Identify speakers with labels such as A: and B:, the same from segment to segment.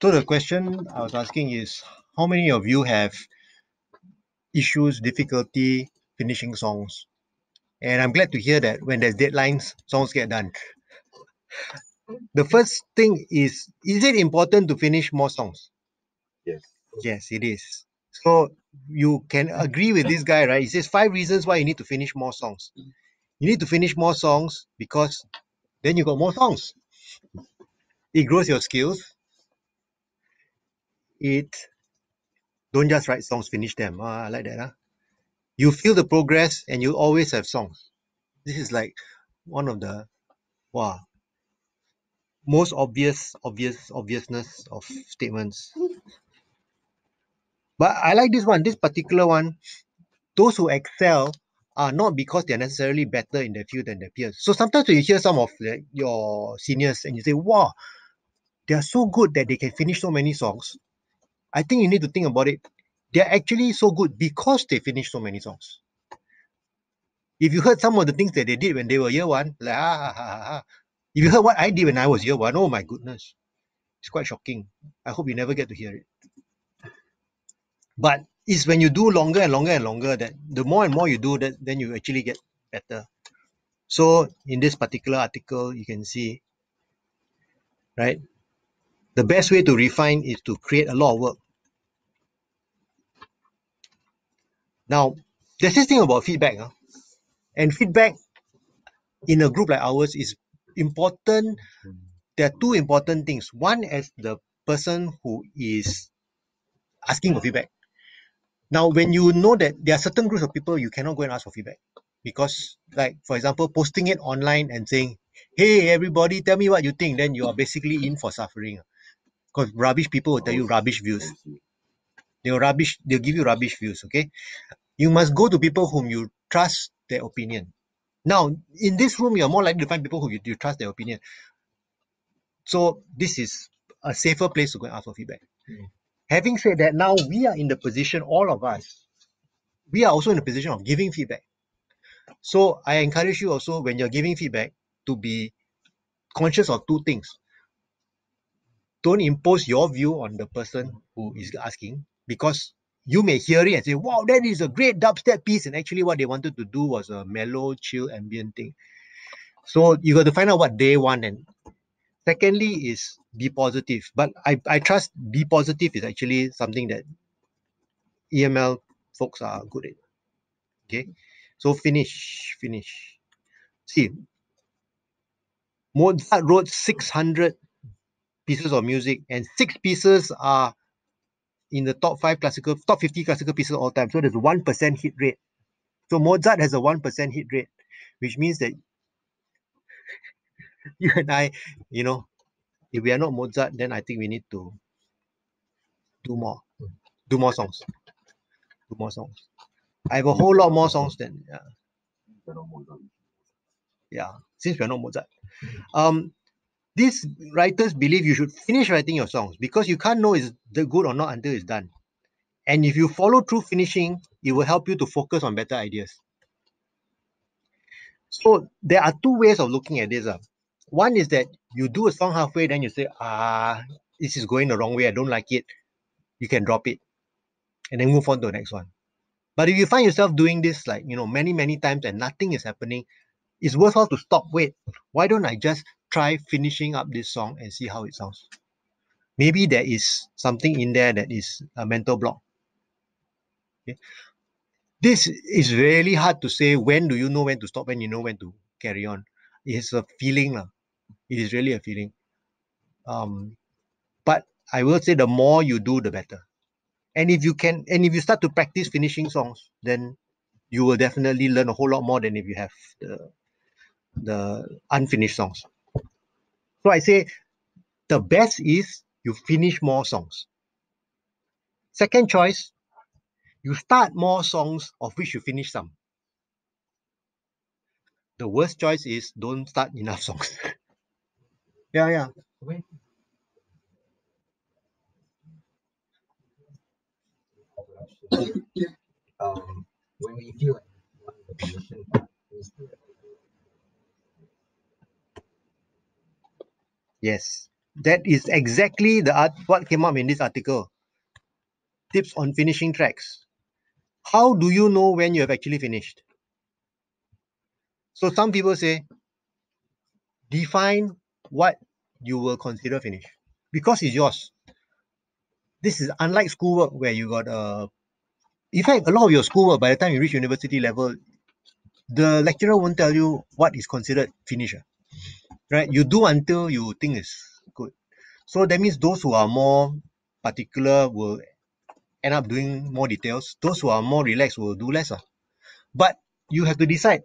A: So the question I was asking is, how many of you have issues, difficulty finishing songs? And I'm glad to hear that when there's deadlines, songs get done. The first thing is it important to finish more songs?
B: Yes.
A: Yes, it is. So you can agree with this guy, right? He says 5 reasons why you need to finish more songs. You need to finish more songs because then you got more songs. It grows your skills. It don't just write songs, finish them. I like that. Huh? You feel the progress and you always have songs. This is like one of the wow most obviousness of statements. But I like this one, this particular one. Those who excel are not because they're necessarily better in their field than their peers. So sometimes when you hear some of your seniors and you say, wow, they are so good that they can finish so many songs. I think you need to think about it. They're actually so good because they finish so many songs. If you heard some of the things that they did when they were year one, like if you heard what I did when I was year one, oh my goodness, it's quite shocking. I hope you never get to hear it. But it's when you do longer and longer and longer that the more and more you do that, then you actually get better. So in this particular article, you can see, right? The best way to refine is to create a lot of work. Now, there's this thing about feedback, and feedback in a group like ours is important. There are two important things. One is the person who is asking for feedback. Now, when you know that there are certain groups of people, you cannot go and ask for feedback because, like, for example, posting it online and saying, hey, everybody, tell me what you think, then you are basically in for suffering. Because rubbish people will tell you rubbish views. They'll give you rubbish views, okay? You must go to people whom you trust their opinion. Now, in this room, you're more likely to find people who you trust their opinion. So this is a safer place to go and ask for feedback. Having said that, now we are in the position, all of us, we are also in the position of giving feedback. So I encourage you also, when you're giving feedback, to be conscious of two things. Don't impose your view on the person who is asking, because you may hear it and say, wow, that is a great dubstep piece, and actually what they wanted to do was a mellow, chill, ambient thing. So you got to find out what they want. And secondly is be positive. But I trust be positive is actually something that EML folks are good at. Okay, so finish. See, Mozart wrote 600 pieces of music, and 6 pieces are in the top 50 classical pieces of all time. So there's a 1% hit rate. So Mozart has a 1% hit rate, which means that you and I, if we are not Mozart, then I think we need to do more. Do more songs. Do more songs. I have a whole lot more songs than since we're not Mozart. These writers believe you should finish writing your songs because you can't know is the good or not until it's done. And if you follow through finishing, it will help you to focus on better ideas. So there are two ways of looking at this. One is that you do a song halfway, then you say, this is going the wrong way, I don't like it. You can drop it and then move on to the next one. But if you find yourself doing this like, many times and nothing is happening, it's worthwhile to stop. Wait, why don't I just try finishing up this song and see how it sounds? Maybe there is something in there that is a mental block. Okay? This is really hard to say. When do you know when to stop, when you know when to carry on? It's a feeling. It is really a feeling. But I will say the more you do, the better. And if you start to practice finishing songs, then you will definitely learn a whole lot more than if you have the unfinished songs. So I say the best is you finish more songs. Second choice, you start more songs of which you finish some. The worst choice is don't start enough songs. Yeah.
B: When when we feel like the permission is to
A: Yes. That is exactly what came up in this article. Tips on finishing tracks. How do you know when you have actually finished? So some people say, define what you will consider finished because it's yours. This is unlike schoolwork where you got in fact, a lot of your schoolwork by the time you reach university level, the lecturer won't tell you what is considered finished, right? You do until you think it's good. So that means those who are more particular will end up doing more details. Those who are more relaxed will do less. But you have to decide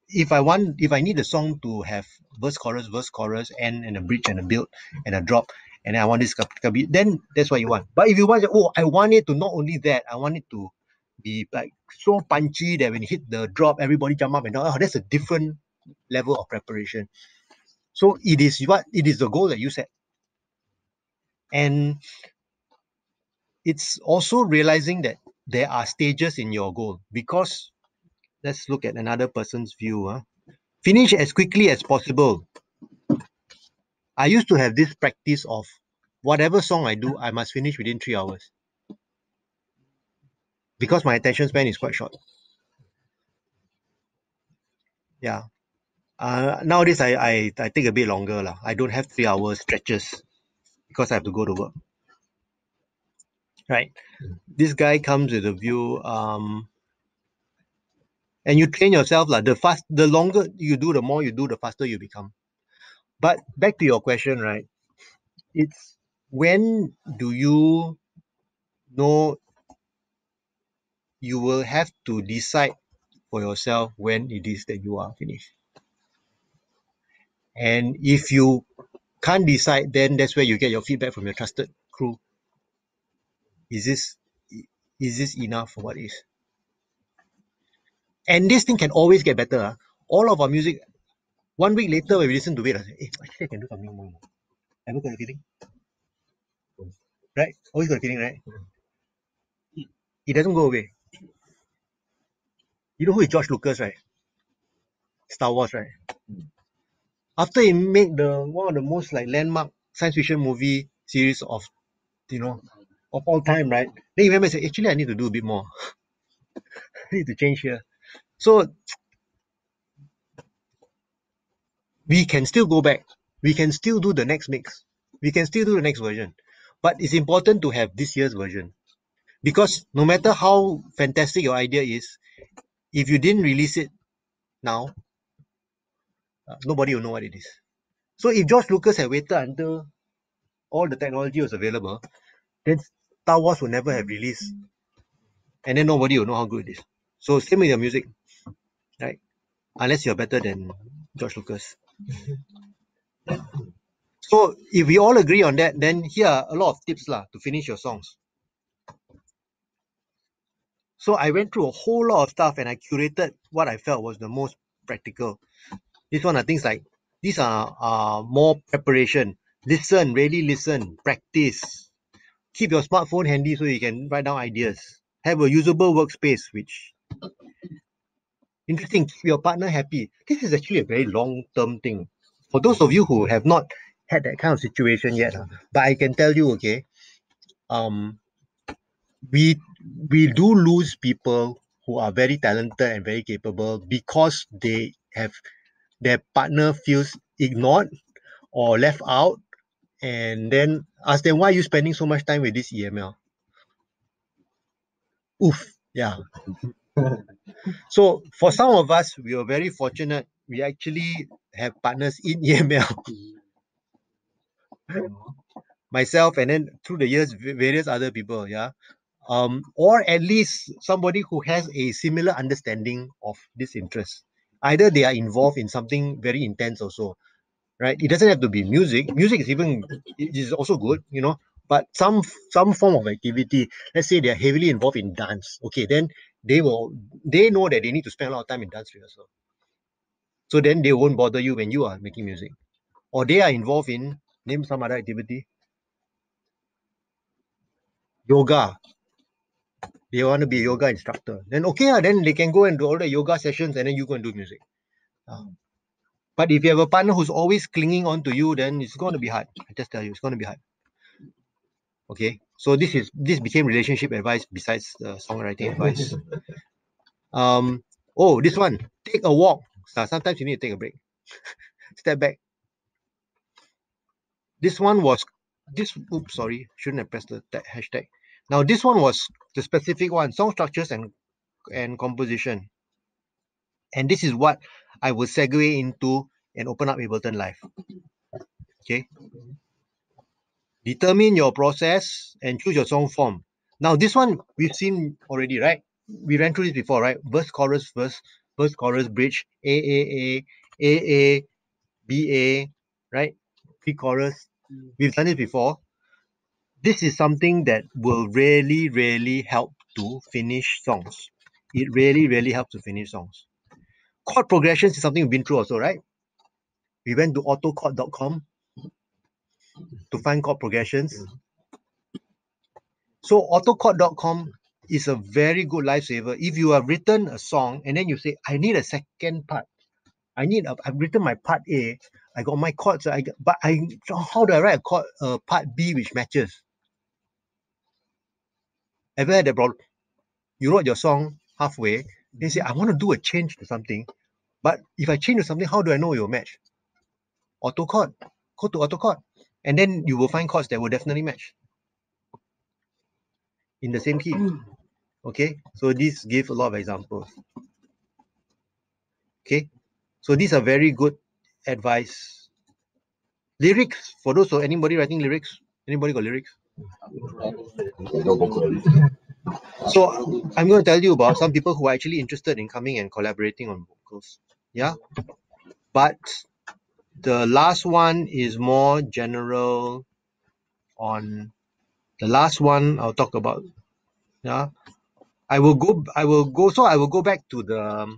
A: if I need the song to have verse, chorus, and a bridge and a build and a drop, and I want this beat, then that's what you want. But if you want, I want it to not only that, I want it to be like so punchy that when you hit the drop, everybody jump up and down. Oh, that's a different level of preparation. So it is the goal that you set. And it's also realizing that there are stages in your goal because let's look at another person's view. Finish as quickly as possible. I used to have this practice of whatever song I do, I must finish within 3 hours because my attention span is quite short. Yeah. Nowadays, I take a bit longer. I don't have 3 hours stretches because I have to go to work. Right. This guy comes with a view, and you train yourself. The longer you do, the more you do, the faster you become. But back to your question, right? It's when do you know you will have to decide for yourself when it is that you are finished. And if you can't decide, then that's where you get your feedback from your trusted crew. Is this enough for what is? And this thing can always get better. All of our music, 1 week later when we listen to it, I say, hey, actually I can do something more. Ever got a feeling? Right? Always got a feeling, right? It doesn't go away. You know who is George Lucas, right? Star Wars, right? After he made one of the most like landmark science fiction movie series of of all time, right? Then he remember and said, actually I need to do a bit more. I need to change here. So we can still go back. We can still do the next mix. We can still do the next version. But it's important to have this year's version. Because no matter how fantastic your idea is, if you didn't release it now, nobody will know what it is. So if George Lucas had waited until all the technology was available, then Star Wars would never have released. And then nobody will know how good it is. So same with your music, right? Unless you're better than George Lucas. So if we all agree on that, then here are a lot of tips to finish your songs. So I went through a whole lot of stuff and I curated what I felt was the most practical. These one are things like, these are more preparation. Listen, really listen, practice. Keep your smartphone handy so you can write down ideas. Have a usable workspace, which interesting, keep your partner happy. This is actually a very long-term thing. For those of you who have not had that kind of situation yet, but I can tell you, okay, we do lose people who are very talented and very capable because they have their partner feels ignored or left out, and then ask them, why are you spending so much time with this EML? Oof, yeah. So for some of us, we were very fortunate. We actually have partners in EML. Myself, and then through the years, various other people, yeah. Or at least somebody who has a similar understanding of this interest. Either they are involved in something very intense also, right? It doesn't have to be music. Music is also good, but some form of activity. Let's say they are heavily involved in dance. Okay, then they know that they need to spend a lot of time in dance rehearsal. So then they won't bother you when you are making music. Or they are involved in, name some other activity, yoga. They want to be a yoga instructor. Then okay, then they can go and do all the yoga sessions and then you go and do music. But if you have a partner who's always clinging on to you, then it's going to be hard. I just tell you, it's going to be hard. Okay, so this became relationship advice besides songwriting advice. Oh, this one, take a walk. Sometimes you need to take a break. Step back. This one was oops, sorry, shouldn't have pressed that hashtag. Now this one was the specific one, song structures and composition. And this is what I will segue into and open up Ableton Live. Okay. Determine your process and choose your song form. Now this one we've seen already, right? We ran through this before, right? Verse, chorus, bridge, A, B, right? Pre-chorus. We've done it before. This is something that will really help to finish songs. It really helps to finish songs. Chord progressions is something we've been through also, right? We went to autochord.com to find chord progressions. So autochord.com is a very good lifesaver. If you have written a song and then you say, I need a second part. I've written my part A, I got my chords, but how do I write a chord, part B which matches? Ever had that problem? You wrote your song halfway, then you say, I want to do a change to something, but if I change to something, how do I know it will match? Autochord. Go to autochord. And then you will find chords that will definitely match in the same key. Okay, so this gives a lot of examples. Okay, so these are very good advice. Lyrics, for those or anybody writing lyrics, anybody got lyrics? So I'm going to tell you about some people who are actually interested in coming and collaborating on vocals. Yeah, but the last one is more general. On the last one I'll talk about. Yeah, I will go back to the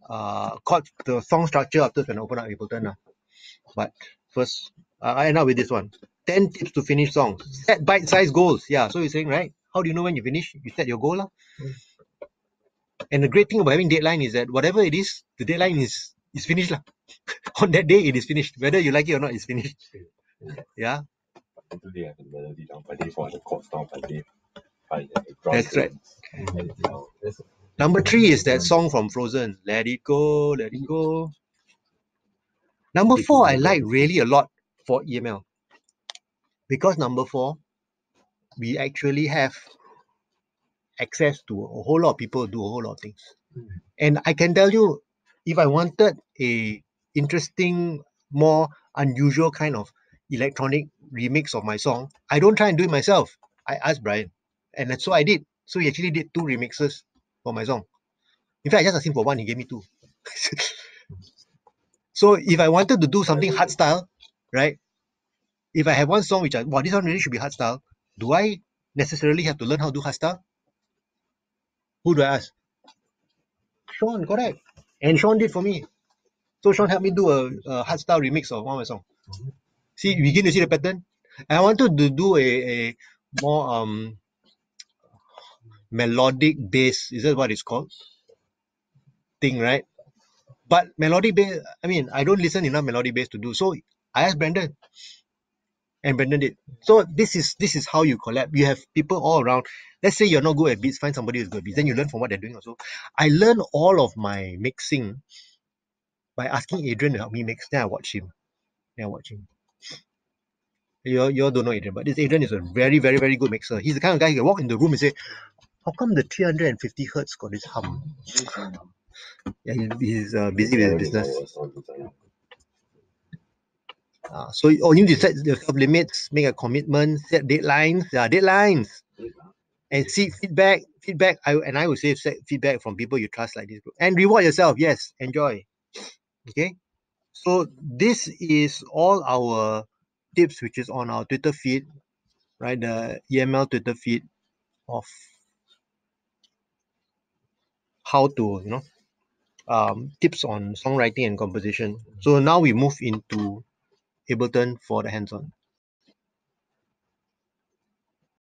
A: the song structure after when I open up Ableton. But first, I end up with this one. 10 tips to finish songs. Set bite-sized goals. Yeah, so you're saying, right? How do you know when you finish? You set your goal. And the great thing about having deadline is that whatever it is, the deadline is finished. On that day, it is finished. Whether you like it or not, it's finished. Yeah. That's right. Number 3 is that song from Frozen. Let it go, let it go. Number 4, I like really a lot for EML. Because number 4, we actually have access to a whole lot of people do a whole lot of things. And I can tell you, if I wanted a interesting, more unusual kind of electronic remix of my song, I don't try and do it myself. I asked Brian. And that's what I did. So he actually did 2 remixes for my song. In fact, I just asked him for 1, he gave me 2. So if I wanted to do something hardstyle, right? If I have one song which this one really should be hardstyle, do I necessarily have to learn how to do hardstyle? Who do I ask? Sean, correct. And Sean did for me. So Sean helped me do a hardstyle remix of one of my songs. See, you begin to see the pattern. I wanted to do a more melodic bass. Is that what it's called? Thing, right? But melodic bass, I mean, I don't listen enough melodic bass to do. So I asked Brandon, and Brandon did. So this is how you collab. You have people all around. Let's say you're not good at beats, find somebody who's good at beats. Then you learn from what they're doing also. I learn all of my mixing by asking Adrian to help me mix. Then I watch him. You all don't know Adrian, but this Adrian is a very good mixer. He's the kind of guy who can walk in the room and say, how come the 350 hertz got this hum? Yeah, he's busy with his business. So you need to set yourself limits, make a commitment, set deadlines. Yeah, deadlines. And seek feedback. I would say set feedback from people you trust like this group. And reward yourself. Yes, enjoy. Okay. So this is all our tips, which is on our Twitter feed, right? The EML Twitter feed of how to, tips on songwriting and composition. So now we move into Ableton for the hands-on.